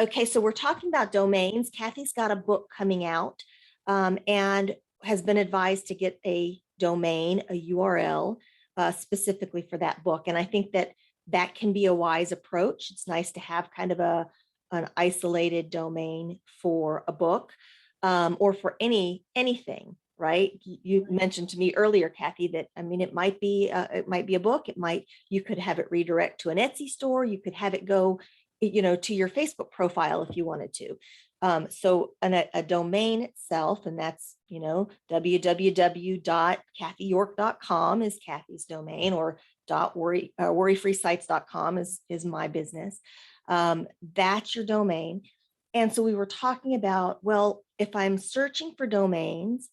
Okay, so we're talking about domains. Kathy's got a book coming out and has been advised to get a domain, a URL specifically for that book. And I think that that can be a wise approach. It's nice to have kind of an isolated domain for a book or for anything, right? You mentioned to me earlier, Kathy, that I mean, it might be a book. You could have it redirect to an Etsy store. You could have it go, to your Facebook profile if you wanted to. So a domain itself, and that's, www.kathyyork.com is Kathy's domain, or worryfreesites.com is my business. That's your domain. And so we were talking about, well, if I'm searching for domains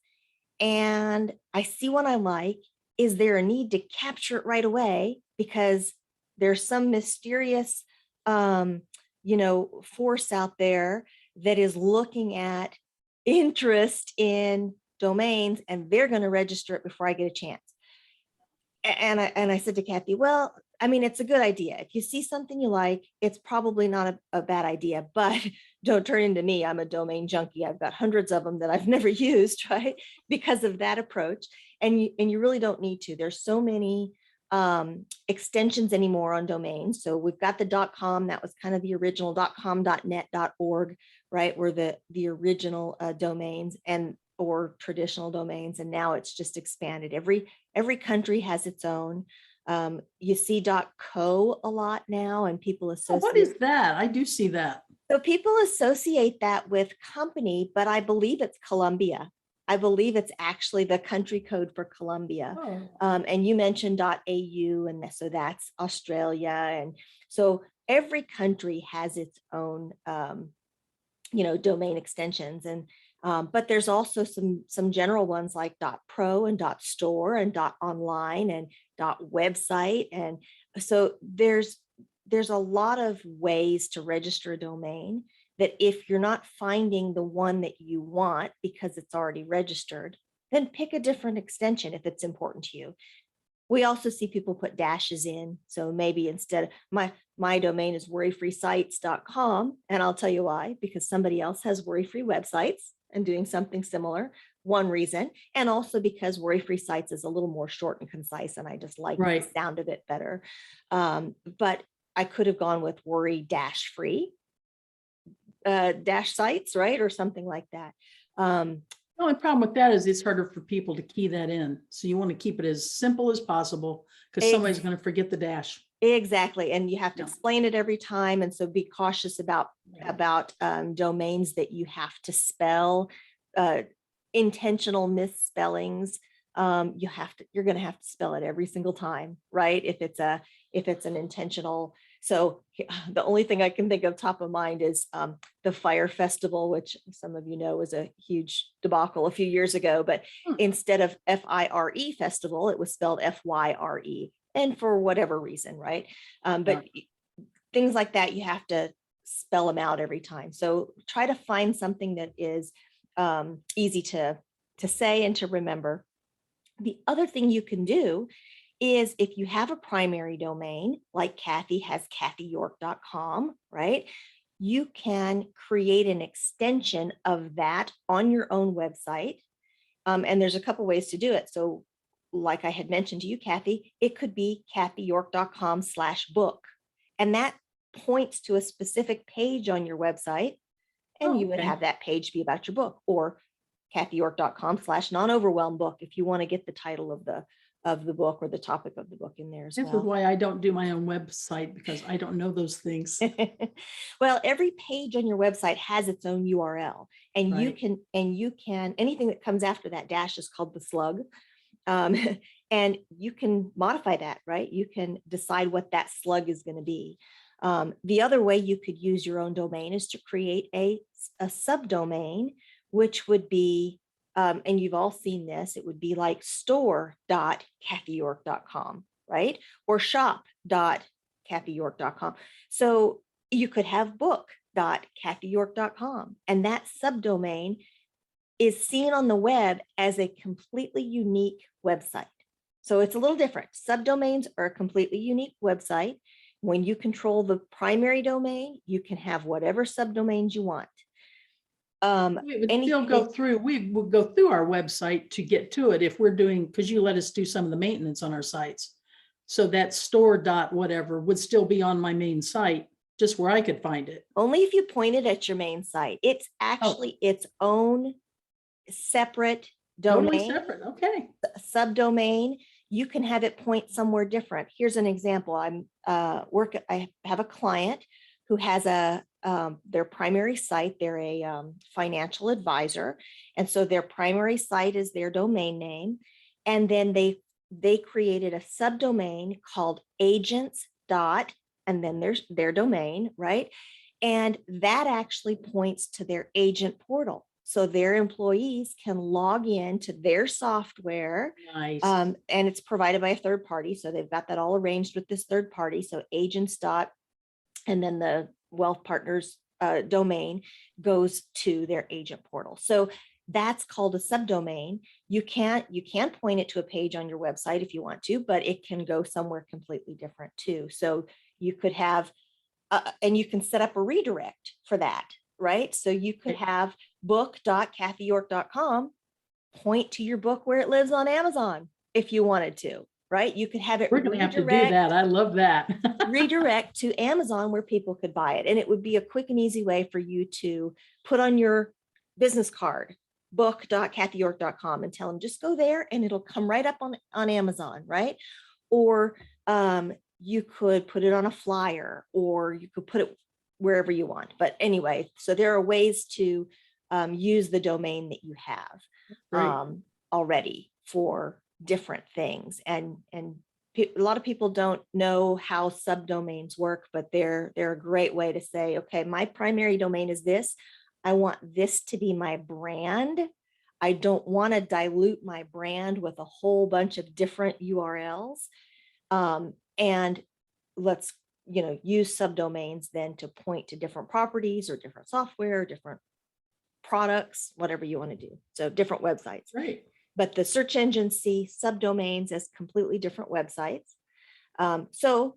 and I see one I like, is there a need to capture it right away because there's some mysterious force out there that is looking at interest in domains and they're going to register it before I get a chance. And I said to Kathy, well, I mean, it's a good idea. If you see something you like, it's probably not a bad idea, but don't turn into me. I'm a domain junkie. I've got hundreds of them that I've never used, right? Because of that approach. And you really don't need to. There's so many extensions anymore on domains. So we've got the .com, that was kind of the original .com, .net, .org, right? Were the original domains or traditional domains. And now it's just expanded. Every country has its own. You see .co a lot now, and people associate. What is that? I do see that. So people associate that with company, but I believe it's Colombia. I believe it's actually the country code for Colombia. Oh. And you mentioned .au, and so that's Australia. And so every country has its own, domain extensions. And but there's also some general ones like .pro and .store and .online and .website. And so there's a lot of ways to register a domain that if you're not finding the one that you want because it's already registered, then pick a different extension if it's important to you. We also see people put dashes in. So maybe instead, my domain is worryfreesites.com. And I'll tell you why, because somebody else has worry-free websites and doing something similar. One reason, and also because Worry-Free Sites is a little more short and concise, and I just like the sound of it better. But I could have gone with worry-free sites, right? Or something like that. The only problem with that is it's harder for people to key that in. So you want to keep it as simple as possible because somebody's going to forget the dash. Exactly. And you have to explain it every time. And so be cautious about domains that you have to spell, intentional misspellings. You're going to have to spell it every single time, right? If it's an intentional. So the only thing I can think of top of mind is the Fire Festival, which some of you know was a huge debacle a few years ago, but instead of FIRE festival, it was spelled FYRE, and for whatever reason, right? But things like that, you have to spell them out every time. So try to find something that is easy to say and to remember. The other thing you can do is if you have a primary domain, like Kathy has kathyyork.com, right? You can create an extension of that on your own website. And there's a couple ways to do it. So like I had mentioned to you, Kathy, it could be kathyyork.com/book. And that points to a specific page on your website. And you would have that page be about your book, or kathyyork.com/non-overwhelmed book if you want to get the title of the book or the topic of the book in there as well. This is why I don't do my own website, because I don't know those things. Well, every page on your website has its own URL, and you can anything that comes after that dash is called the slug. And you can modify that, right? You can decide what that slug is going to be. The other way you could use your own domain is to create a subdomain, which would be, and you've all seen this, it would be like store.kathyyork.com, right? Or shop.kathyyork.com. So you could have book.kathyyork.com, and that subdomain is seen on the web as a completely unique website. So it's a little different. Subdomains are a completely unique website. when you control the primary domain, you can have whatever subdomains you want. We would still go through, we would go through our website to get to it if we're doing, because you let us do some of the maintenance on our sites. So that store dot whatever would still be on my main site, just where I could find it. Only if you point it at your main site. It's actually its own separate Totally domain, separate. Okay. subdomain. You can have it point somewhere different. Here's an example. I have a client who has their primary site. They're a financial advisor. And so their primary site is their domain name. And then they created a subdomain called agents dot, and then there's their domain, right? And that actually points to their agent portal. So their employees can log in to their software. Nice. And it's provided by a third party. So they've got that all arranged with this third party. So agents dot, and then the Wealth Partners domain goes to their agent portal. So that's called a subdomain. You can point it to a page on your website if you want to, but it can go somewhere completely different too. So you could have, and you can set up a redirect for that, right? So you could have book.kathyyork.com point to your book where it lives on Amazon if you wanted to, right? You could have it We're going to have to do that. I love that. redirect to Amazon where people could buy it. And it would be a quick and easy way for you to put on your business card, book.kathyyork.com, and tell them just go there and it'll come right up on Amazon, right? Or you could put it on a flyer, or you could put it wherever you want. But anyway, so there are ways to use the domain that you have already for different things. And a lot of people don't know how subdomains work, but they're a great way to say, okay, my primary domain is this. I want this to be my brand. I don't want to dilute my brand with a whole bunch of different URLs. And let's, use subdomains then to point to different properties or different software, different products, whatever you want to do. So different websites. Right. But the search engines see subdomains as completely different websites. So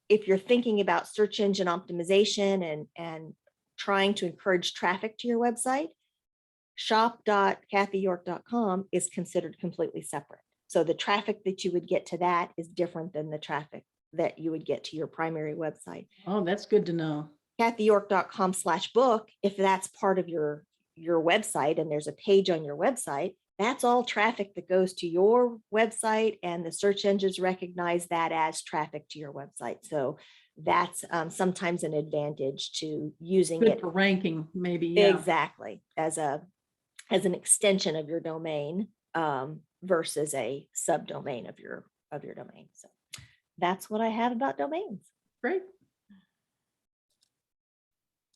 if you're thinking about search engine optimization and trying to encourage traffic to your website, shop.kathyyork.com is considered completely separate. So the traffic that you would get to that is different than the traffic that you would get to your primary website. Oh, that's good to know. kathyyork.com/book, if that's part of your website and there's a page on your website, that's all traffic that goes to your website, and the search engines recognize that as traffic to your website. So that's sometimes an advantage to using Good it for ranking, maybe. Yeah. exactly as an extension of your domain versus a subdomain of your domain. So that's what I have about domains. Great.